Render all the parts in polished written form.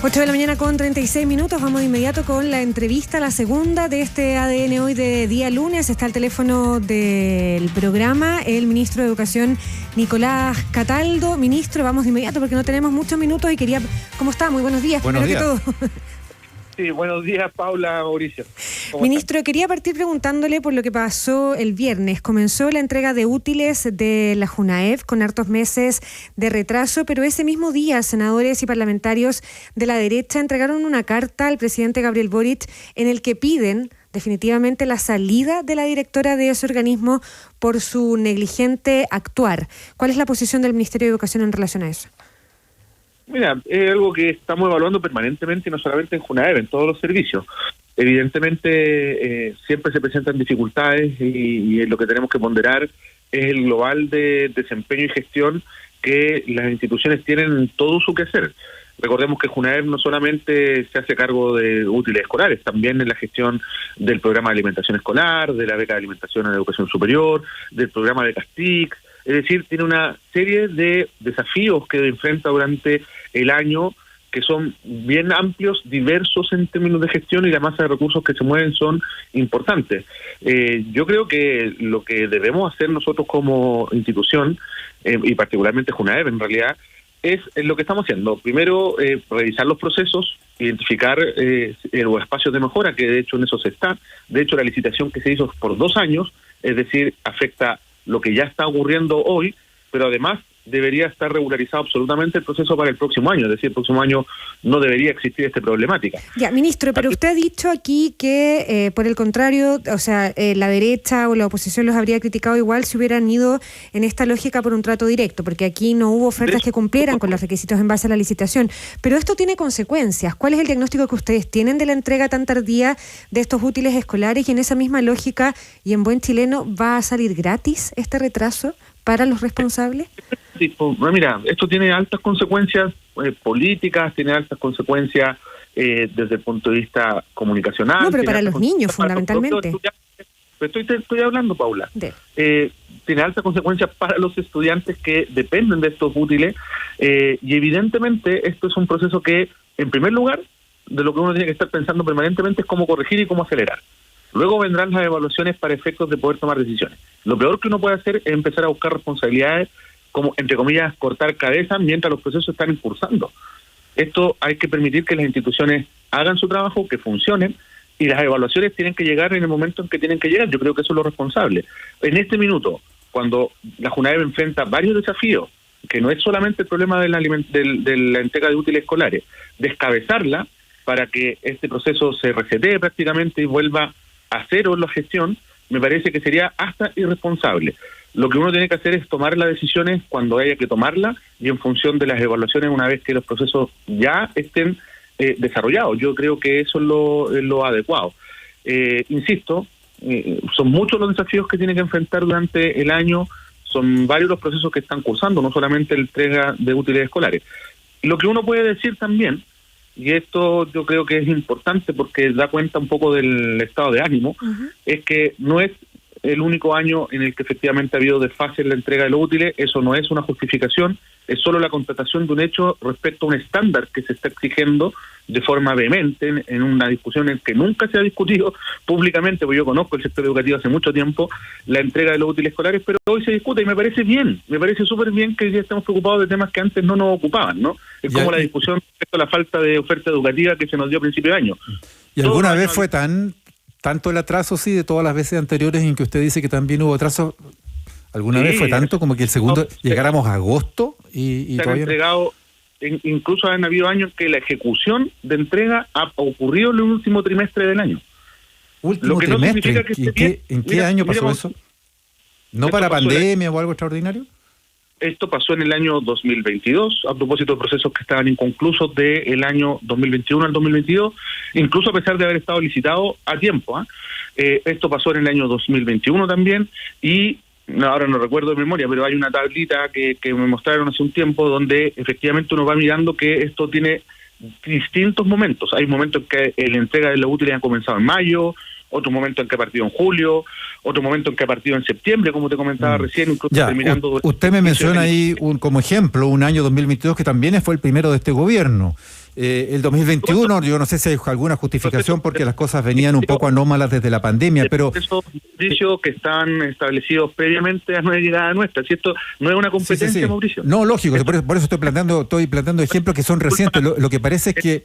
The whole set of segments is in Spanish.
8 de la mañana con 36 minutos. Vamos de inmediato con la entrevista, la segunda de este ADN hoy de día lunes. Está al teléfono del programa el ministro de Educación, Nicolás Cataldo. Ministro, vamos de inmediato porque no tenemos muchos minutos y quería... ¿Cómo está? Muy buenos días. Buenos días. Que todo. Sí, buenos días, Paula, Mauricio. Ministro, quería partir preguntándole por lo que pasó el viernes. Comenzó la entrega de útiles de la JUNAEV con hartos meses de retraso, pero ese mismo día senadores y parlamentarios de la derecha entregaron una carta al presidente Gabriel Boric en el que piden definitivamente la salida de la directora de ese organismo por su negligente actuar. ¿Cuál es la posición del Ministerio de Educación en relación a eso? Mira, es algo que estamos evaluando permanentemente, y no solamente en JUNAEV, en todos los servicios. Evidentemente, siempre se presentan dificultades y lo que tenemos que ponderar es el global de desempeño y gestión que las instituciones tienen en todo su quehacer. Recordemos que JUNAEV no solamente se hace cargo de útiles escolares, también en la gestión del programa de alimentación escolar, de la beca de alimentación en educación superior, del programa de CASTIC. Es decir, tiene una serie de desafíos que enfrenta durante el año que son bien amplios, diversos en términos de gestión, y la masa de recursos que se mueven son importantes. Yo creo que lo que debemos hacer nosotros como institución, y particularmente JUNAEV en realidad, es lo que estamos haciendo. Primero, revisar los procesos, identificar los espacios de mejora, que de hecho en eso se está. De hecho, la licitación que se hizo por 2 años, es decir, afecta lo que ya está ocurriendo hoy, pero además debería estar regularizado absolutamente el proceso para el próximo año, es decir, el próximo año no debería existir esta problemática. Ya, ministro, pero usted ha dicho aquí que, por el contrario, o sea, la derecha o la oposición los habría criticado igual si hubieran ido en esta lógica por un trato directo, porque aquí no hubo ofertas que cumplieran con los requisitos en base a la licitación. Pero esto tiene consecuencias. ¿Cuál es el diagnóstico que ustedes tienen de la entrega tan tardía de estos útiles escolares? Y en esa misma lógica, y en buen chileno, ¿va a salir gratis este retraso para los responsables? Sí, pues, mira, esto tiene altas consecuencias políticas, tiene altas consecuencias desde el punto de vista comunicacional. No, pero para los niños, fundamentalmente. Estoy hablando, Paula. Tiene altas consecuencias para los estudiantes que dependen de estos útiles, y evidentemente esto es un proceso que, en primer lugar, de lo que uno tiene que estar pensando permanentemente es cómo corregir y cómo acelerar. Luego vendrán las evaluaciones para efectos de poder tomar decisiones. Lo peor que uno puede hacer es empezar a buscar responsabilidades, como, entre comillas, cortar cabezas mientras los procesos están impulsando. Esto hay que permitir que las instituciones hagan su trabajo, que funcionen, y las evaluaciones tienen que llegar en el momento en que tienen que llegar. Yo creo que eso es lo responsable. En este minuto, cuando la JUNAEV enfrenta varios desafíos, que no es solamente el problema de la entrega de útiles escolares, descabezarla para que este proceso se resetee prácticamente y vuelva a cero la gestión, me parece que sería hasta irresponsable. Lo que uno tiene que hacer es tomar las decisiones cuando haya que tomarlas y en función de las evaluaciones una vez que los procesos ya estén desarrollados. Yo creo que eso es lo adecuado. Insisto, son muchos los desafíos que tiene que enfrentar durante el año, son varios los procesos que están cursando, no solamente la entrega de útiles escolares. Lo que uno puede decir también, y esto yo creo que es importante porque da cuenta un poco del estado de ánimo, es que no es el único año en el que efectivamente ha habido desfase en la entrega de los útiles. Eso no es una justificación, es solo la constatación de un hecho respecto a un estándar que se está exigiendo de forma vehemente en una discusión en que nunca se ha discutido públicamente, porque yo conozco el sector educativo hace mucho tiempo, la entrega de los útiles escolares, pero hoy se discute y me parece bien, me parece súper bien que hoy día estemos preocupados de temas que antes no nos ocupaban, ¿no? Es como la discusión respecto a la falta de oferta educativa que se nos dio a principio de año. ¿Y alguna vez fue tanto el atraso, sí, de todas las veces anteriores en que usted dice que también hubo atraso? ¿Alguna vez fue tanto como que el segundo llegáramos a agosto y se todavía han entregado? Incluso han habido años que la ejecución de entrega ha ocurrido en el último trimestre del año. ¿Último trimestre? ¿En qué año pasó eso? ¿No para pandemia o algo extraordinario? Esto pasó en el año 2022, a propósito de procesos que estaban inconclusos del año 2021 al 2022, incluso a pesar de haber estado licitado a tiempo. Esto pasó en el año 2021 también, y ahora no recuerdo de memoria, pero hay una tablita que me mostraron hace un tiempo donde efectivamente uno va mirando que esto tiene distintos momentos. Hay momentos en que la entrega de los útiles ha comenzado en mayo, otro momento en que ha partido en julio, otro momento en que ha partido en septiembre, como te comentaba recién, incluso terminando... Usted me menciona ahí como ejemplo un año 2022 que también fue el primero de este gobierno. El 2021, yo no sé si hay alguna justificación porque las cosas venían un poco anómalas desde la pandemia, pero... Esos servicios que están establecidos previamente a nuestra llegada nuestra, ¿cierto? No es una competencia, Mauricio. No, lógico, por eso estoy planteando ejemplos que son recientes. Lo que parece es que,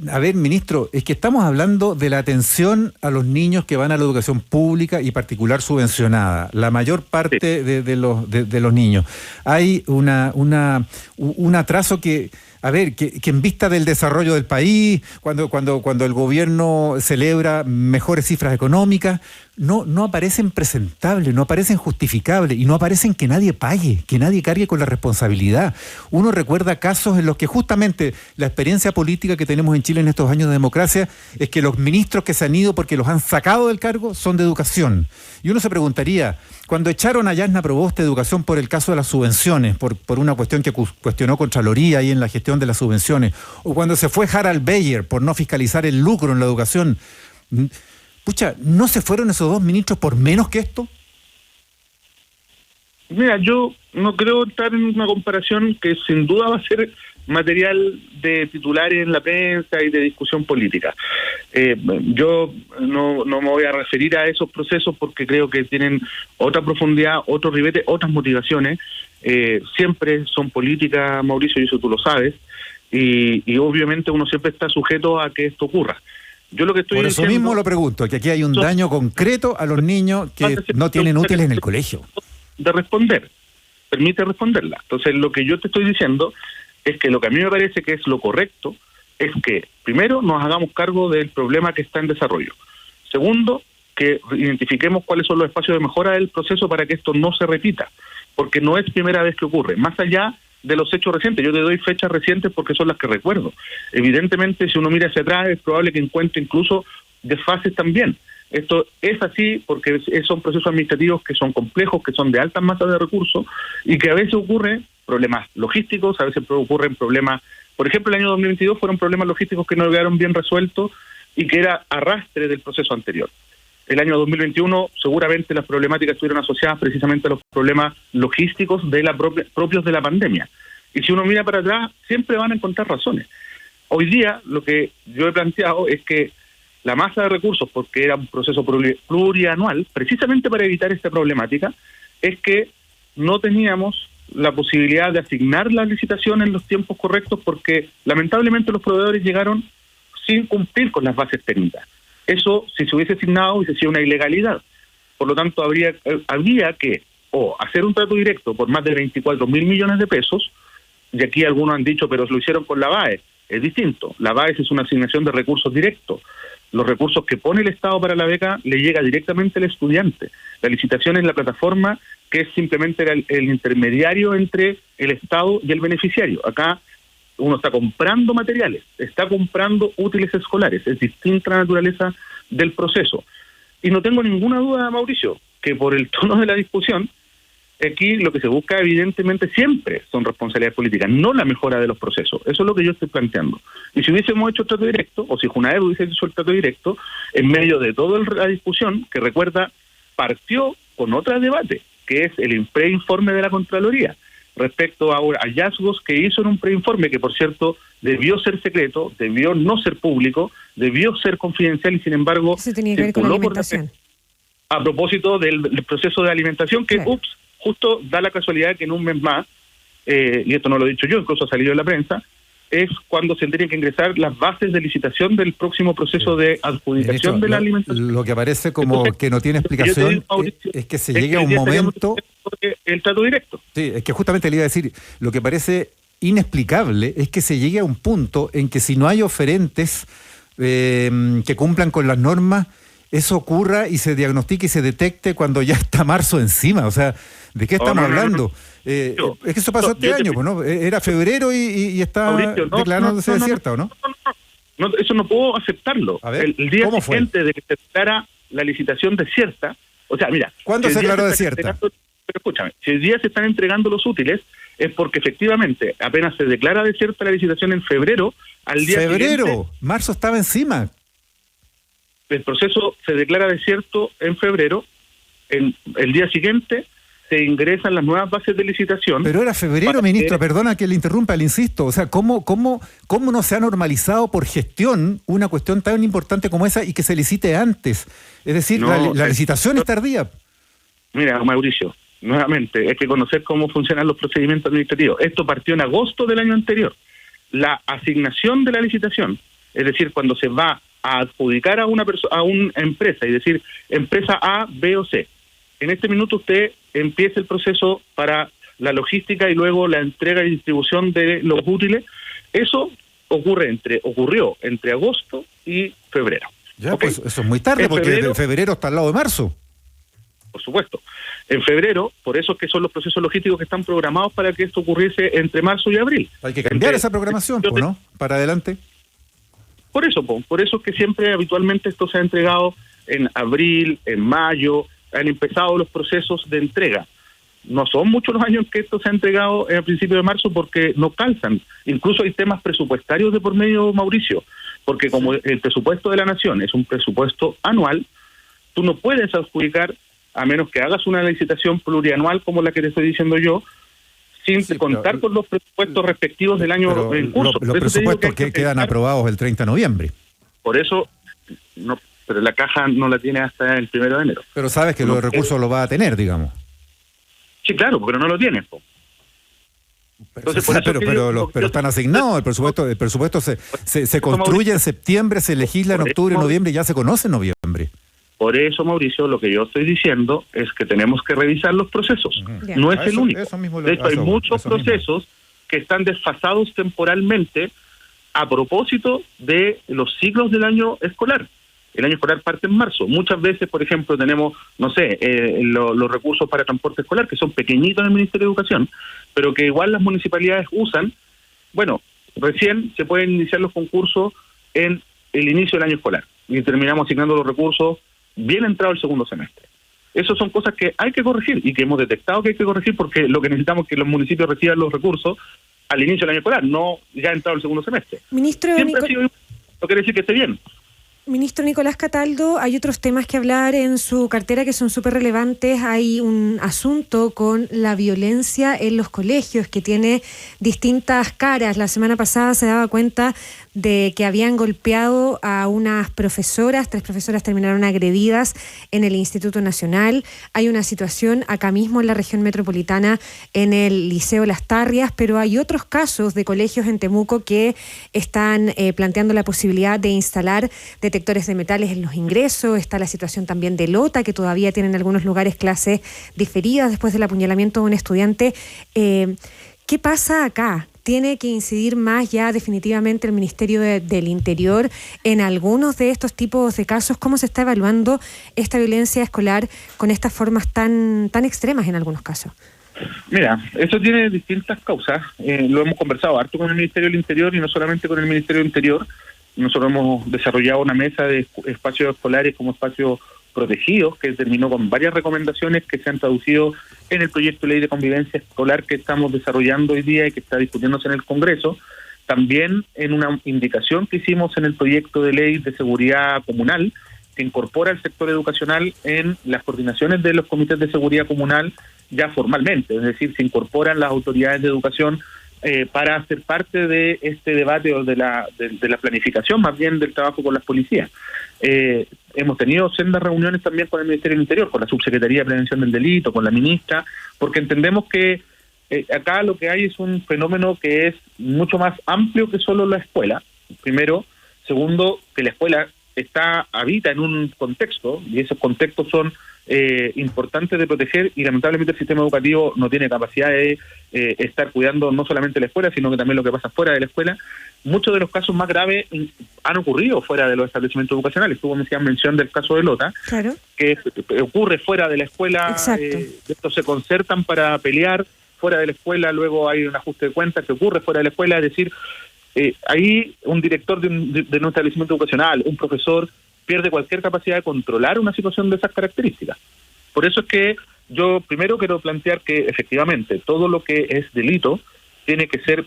a ver, ministro, es que estamos hablando de la atención a los niños que van a la educación pública y particular subvencionada, la mayor parte de los niños. Hay un atraso que... A ver, que en vista del desarrollo del país, cuando el gobierno celebra mejores cifras económicas, no aparecen presentables, no aparecen justificables y no aparecen que nadie pague, que nadie cargue con la responsabilidad. Uno recuerda casos en los que justamente la experiencia política que tenemos en Chile en estos años de democracia es que los ministros que se han ido porque los han sacado del cargo son de educación. Y uno se preguntaría, cuando echaron a Yasna Proboste de Educación por el caso de las subvenciones, por una cuestión que cuestionó Contraloría ahí en la gestión de las subvenciones, o cuando se fue Harald Beyer por no fiscalizar el lucro en la educación, pucha, ¿no se fueron esos dos ministros por menos que esto? Mira, yo no creo estar en una comparación que sin duda va a ser material de titulares en la prensa y de discusión política. Yo no me voy a referir a esos procesos porque creo que tienen otra profundidad, otro ribete, otras motivaciones. Siempre son políticas, Mauricio, y eso tú lo sabes, y obviamente uno siempre está sujeto a que esto ocurra. Yo lo que estoy Por eso diciendo, mismo lo pregunto, que aquí hay un daño concreto a los niños que no tienen útiles en el colegio. De responder, permite responderla. Entonces, lo que yo te estoy diciendo es que lo que a mí me parece que es lo correcto es que, primero, nos hagamos cargo del problema que está en desarrollo. Segundo, que identifiquemos cuáles son los espacios de mejora del proceso para que esto no se repita, porque no es primera vez que ocurre. Más allá de los hechos recientes, yo te doy fechas recientes porque son las que recuerdo. Evidentemente, si uno mira hacia atrás, es probable que encuentre incluso desfases también. Esto es así porque son procesos administrativos que son complejos, que son de altas masas de recursos y que a veces ocurren problemas logísticos, a veces ocurren problemas, por ejemplo, el año 2022 fueron problemas logísticos que no quedaron bien resueltos y que era arrastre del proceso anterior. El año 2021 seguramente las problemáticas estuvieron asociadas precisamente a los problemas logísticos propios de la pandemia. Y si uno mira para atrás, siempre van a encontrar razones. Hoy día lo que yo he planteado es que la masa de recursos, porque era un proceso plurianual, precisamente para evitar esta problemática, es que no teníamos la posibilidad de asignar la licitación en los tiempos correctos porque lamentablemente los proveedores llegaron sin cumplir con las bases técnicas. Eso, si se hubiese asignado, hubiese sido una ilegalidad. Por lo tanto, había que hacer un trato directo por más de 24.000 millones de pesos, y aquí algunos han dicho, pero lo hicieron con la BAE. Es distinto. La BAE es una asignación de recursos directos. Los recursos que pone el Estado para la beca le llega directamente al estudiante. La licitación es la plataforma que es simplemente el intermediario entre el Estado y el beneficiario. Acá uno está comprando materiales, está comprando útiles escolares. Es distinta la naturaleza del proceso. Y no tengo ninguna duda, Mauricio, que por el tono de la discusión, aquí lo que se busca evidentemente siempre son responsabilidades políticas, no la mejora de los procesos. Eso es lo que yo estoy planteando. Y si hubiésemos hecho el trato directo, o si Junaed hubiese hecho el trato directo, en medio de toda la discusión, que recuerda, partió con otro debate, que es el preinforme de la Contraloría, respecto a hallazgos que hizo en un preinforme, que por cierto debió ser secreto, debió no ser público, debió ser confidencial y sin embargo se tenía que ver con la alimentación. A propósito del proceso de alimentación que, claro, justo da la casualidad que en un mes más, y esto no lo he dicho yo, incluso ha salido en la prensa, es cuando se tienen que ingresar las bases de licitación del próximo proceso de adjudicación de la alimentación. Lo que parece como entonces, que no tiene explicación es que se llegue a un momento... El trato directo. Sí, es que justamente le iba a decir, lo que parece inexplicable es que se llegue a un punto en que si no hay oferentes que cumplan con las normas, eso ocurra y se diagnostique y se detecte cuando ya está marzo encima. O sea, ¿de qué estamos hablando? Es que eso pasó este año, pues, ¿no? Era febrero y está declarándose desierta, ¿o no? No, eso no puedo aceptarlo. A ver, el día siguiente de que se declara la licitación desierta, o sea, mira... ¿Cuándo se declaró desierta? Pero escúchame, si hoy día se están entregando los útiles, es porque efectivamente apenas se declara desierta la licitación en febrero, al día siguiente... Marzo estaba encima. El proceso se declara desierto en febrero, el día siguiente se ingresan las nuevas bases de licitación. Pero era febrero, ministro, perdona que le interrumpa, le insisto. O sea, ¿cómo no se ha normalizado por gestión una cuestión tan importante como esa y que se licite antes? Es decir, la licitación es tardía. Mira, Mauricio, nuevamente, hay que conocer cómo funcionan los procedimientos administrativos. Esto partió en agosto del año anterior. La asignación de la licitación, es decir, cuando se va a adjudicar a una empresa, y decir, empresa A, B o C. En este minuto usted empieza el proceso para la logística y luego la entrega y distribución de los útiles. Eso ocurrió entre agosto y febrero. Ya, pues eso es muy tarde, porque febrero está al lado de marzo. Por supuesto. En febrero, por eso es que son los procesos logísticos que están programados para que esto ocurriese entre marzo y abril. Hay que cambiar esa programación, ¿no? Para adelante. Por eso es que siempre habitualmente esto se ha entregado en abril, en mayo, han empezado los procesos de entrega. No son muchos los años que esto se ha entregado a principios de marzo porque no calzan. Incluso hay temas presupuestarios de por medio, Mauricio, porque como el presupuesto de la Nación es un presupuesto anual, tú no puedes adjudicar, a menos que hagas una licitación plurianual como la que te estoy diciendo yo, sin contar con los presupuestos respectivos del año en curso. Los presupuestos que quedan aprobados el 30 de noviembre. Por eso, pero la caja no la tiene hasta el 1 de enero. Pero sabes que los recursos los va a tener, digamos. Sí, claro, pero no lo tiene. Entonces, pero están asignados, el presupuesto se construye en septiembre, se legisla en octubre, noviembre, y ya se conoce en noviembre. Por eso, Mauricio, lo que yo estoy diciendo es que tenemos que revisar los procesos. No es el único. De hecho, hay muchos procesos que están desfasados temporalmente a propósito de los ciclos del año escolar. El año escolar parte en marzo. Muchas veces, por ejemplo, tenemos, los recursos para transporte escolar, que son pequeñitos en el Ministerio de Educación, pero que igual las municipalidades usan. Bueno, recién se pueden iniciar los concursos en el inicio del año escolar y terminamos asignando los recursos bien entrado el segundo semestre. Esas son cosas que hay que corregir y que hemos detectado que hay que corregir, porque lo que necesitamos es que los municipios reciban los recursos al inicio del año escolar, no ya entrado el segundo semestre. Ministro, siempre ha sido, no quiere decir que esté bien. Ministro Nicolás Cataldo, hay otros temas que hablar en su cartera que son súper relevantes. Hay un asunto con la violencia en los colegios que tiene distintas caras. La semana pasada se daba cuenta de que habían golpeado a unas profesoras, 3 profesoras terminaron agredidas en el Instituto Nacional. Hay una situación acá mismo en la región metropolitana en el Liceo Las Tarrias, pero hay otros casos de colegios en Temuco que están planteando la posibilidad de instalar detectores de metales en los ingresos. Está la situación también de Lota, que todavía tiene en algunos lugares clases diferidas después del apuñalamiento de un estudiante. ¿Qué pasa acá? ¿Tiene que incidir más ya definitivamente el Ministerio del Interior en algunos de estos tipos de casos? ¿Cómo se está evaluando esta violencia escolar con estas formas tan extremas en algunos casos? Mira, eso tiene distintas causas. Lo hemos conversado harto con el Ministerio del Interior y no solamente con el Ministerio del Interior. Nosotros hemos desarrollado una mesa de espacios escolares como espacios protegidos, que terminó con varias recomendaciones que se han traducido en el proyecto de ley de convivencia escolar que estamos desarrollando hoy día y que está discutiéndose en el Congreso. También en una indicación que hicimos en el proyecto de ley de seguridad comunal, que incorpora el sector educacional en las coordinaciones de los comités de seguridad comunal ya formalmente, es decir, se incorporan las autoridades de educación para ser parte de este debate o de la planificación más bien del trabajo con las policías. Hemos tenido sendas reuniones también con el Ministerio del Interior, con la Subsecretaría de Prevención del Delito, con la ministra, porque entendemos que acá lo que hay es un fenómeno que es mucho más amplio que solo la escuela, primero. Segundo, que la escuela habita en un contexto, y esos contextos son importantes de proteger, y lamentablemente el sistema educativo no tiene capacidad de estar cuidando no solamente la escuela, sino que también lo que pasa fuera de la escuela. Muchos de los casos más graves han ocurrido fuera de los establecimientos educacionales. Tuvo mención del caso de Lota, claro, que ocurre fuera de la escuela. Estos se concertan para pelear fuera de la escuela, luego hay un ajuste de cuentas que ocurre fuera de la escuela, es decir, ahí un director de un establecimiento educacional, un profesor, pierde cualquier capacidad de controlar una situación de esas características. Por eso es que yo primero quiero plantear que efectivamente todo lo que es delito tiene que ser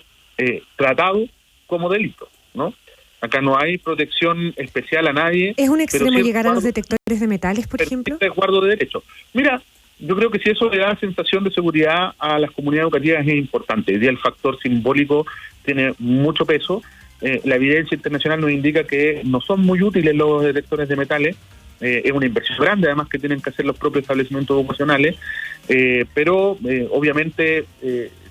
tratado como delito, ¿no? Acá no hay protección especial a nadie. ¿Es un extremo llegar a los detectores de metales, por ejemplo? Resguardo de derechos. Mira, yo creo que si eso le da sensación de seguridad a las comunidades educativas es importante. Hoy día el factor simbólico tiene mucho peso. La evidencia internacional nos indica que no son muy útiles los detectores de metales. Es una inversión grande, además, que tienen que hacer los propios establecimientos educacionales, pero obviamente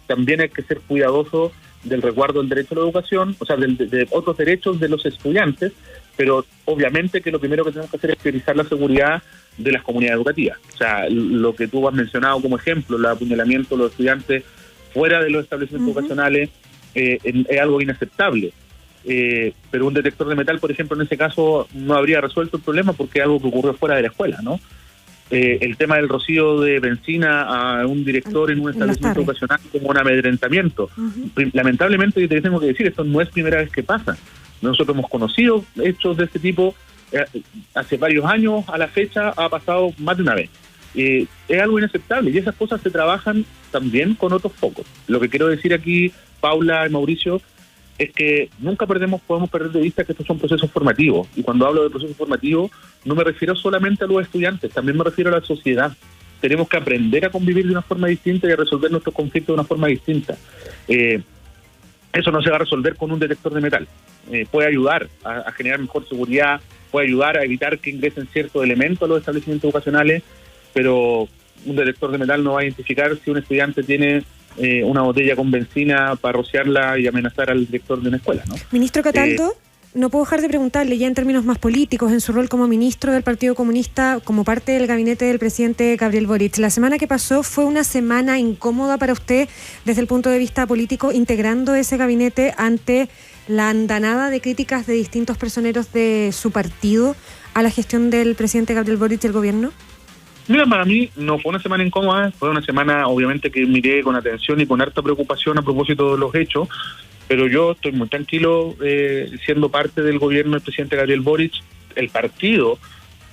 también hay que ser cuidadoso del resguardo del derecho a la educación, o sea, de otros derechos de los estudiantes, pero obviamente que lo primero que tenemos que hacer es priorizar la seguridad de las comunidades educativas. O sea, lo que tú has mencionado como ejemplo, el apuñalamiento de los estudiantes fuera de los establecimientos educacionales, es algo inaceptable. Pero un detector de metal, por ejemplo, en ese caso no habría resuelto el problema porque es algo que ocurrió fuera de la escuela, ¿no? El tema del rocío de benzina a un director en un establecimiento educacional como un amedrentamiento. Lamentablemente, yo te tengo que decir, esto no es primera vez que pasa. Nosotros hemos conocido hechos de este tipo hace varios años, a la fecha ha pasado más de una vez. Es algo inaceptable y esas cosas se trabajan también con otros focos. Lo que quiero decir aquí, Paula y Mauricio, es que nunca podemos perder de vista que estos son procesos formativos. Y cuando hablo de procesos formativos, no me refiero solamente a los estudiantes, también me refiero a la sociedad. Tenemos que aprender a convivir de una forma distinta y a resolver nuestros conflictos de una forma distinta. Eso no se va a resolver con un detector de metal. Puede ayudar a generar mejor seguridad, puede ayudar a evitar que ingresen ciertos elementos a los establecimientos educacionales, pero un detector de metal no va a identificar si un estudiante tiene una botella con benzina para rociarla y amenazar al director de una escuela, ¿no? Ministro Cataldo, no puedo dejar de preguntarle, ya en términos más políticos, en su rol como ministro del Partido Comunista, como parte del gabinete del presidente Gabriel Boric, la semana que pasó fue una semana incómoda para usted desde el punto de vista político, integrando ese gabinete ante la andanada de críticas de distintos personeros de su partido a la gestión del presidente Gabriel Boric y el gobierno. Mira, para mí no fue una semana incómoda, fue una semana obviamente que miré con atención y con harta preocupación a propósito de los hechos, pero yo estoy muy tranquilo siendo parte del gobierno del presidente Gabriel Boric. El partido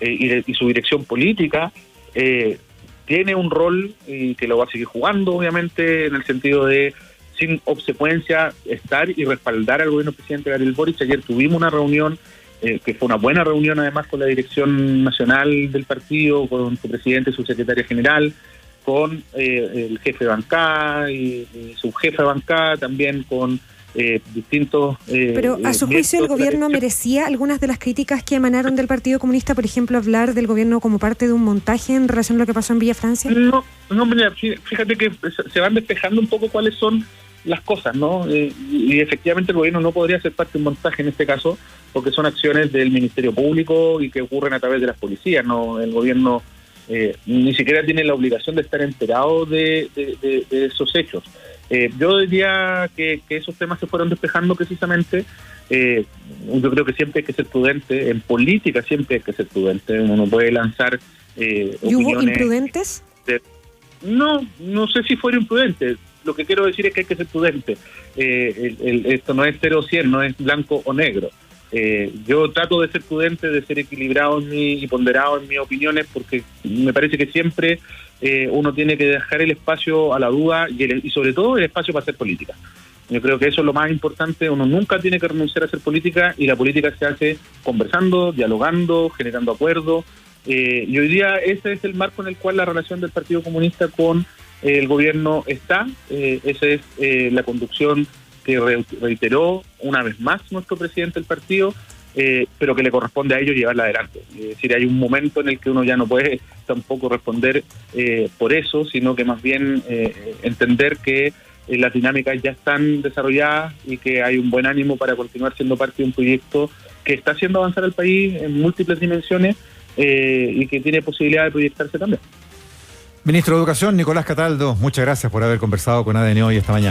y su dirección política tiene un rol y que lo va a seguir jugando, obviamente, en el sentido de, sin obsecuencia, estar y respaldar al gobierno del presidente Gabriel Boric. Ayer tuvimos una reunión que fue una buena reunión además con la dirección nacional del partido, con su presidente y su secretaria general, con el jefe de bancada y su jefe de bancada, también con distintos... Pero a su juicio el gobierno merecía algunas de las críticas que emanaron del Partido Comunista, por ejemplo, hablar del gobierno como parte de un montaje en relación a lo que pasó en Villa Francia. No, mira, fíjate que se van despejando un poco cuáles son las cosas, ¿no? Y efectivamente el gobierno no podría ser parte de un montaje en este caso, porque son acciones del Ministerio Público y que ocurren a través de las policías, ¿no? El gobierno ni siquiera tiene la obligación de estar enterado de esos hechos. Yo diría que esos temas se fueron despejando precisamente. Yo creo que siempre hay que ser prudente, en política siempre hay que ser prudente, uno no puede lanzar opiniones. ¿Y hubo imprudentes? No sé si fuera imprudente. Lo que quiero decir es que hay que ser prudente. Esto no es 0 o 100, no es blanco o negro. Yo trato de ser prudente, de ser equilibrado y ponderado en mis opiniones, porque me parece que siempre uno tiene que dejar el espacio a la duda y sobre todo el espacio para hacer política. Yo creo que eso es lo más importante. Uno nunca tiene que renunciar a hacer política, y la política se hace conversando, dialogando, generando acuerdos. Y hoy día ese es el marco en el cual la relación del Partido Comunista con el gobierno está. Esa es la conducción que reiteró una vez más nuestro presidente del partido, pero que le corresponde a ellos llevarla adelante. Es decir, hay un momento en el que uno ya no puede tampoco responder por eso, sino que más bien entender que las dinámicas ya están desarrolladas y que hay un buen ánimo para continuar siendo parte de un proyecto que está haciendo avanzar al país en múltiples dimensiones y que tiene posibilidad de proyectarse también. Ministro de Educación, Nicolás Cataldo, muchas gracias por haber conversado con ADN hoy esta mañana.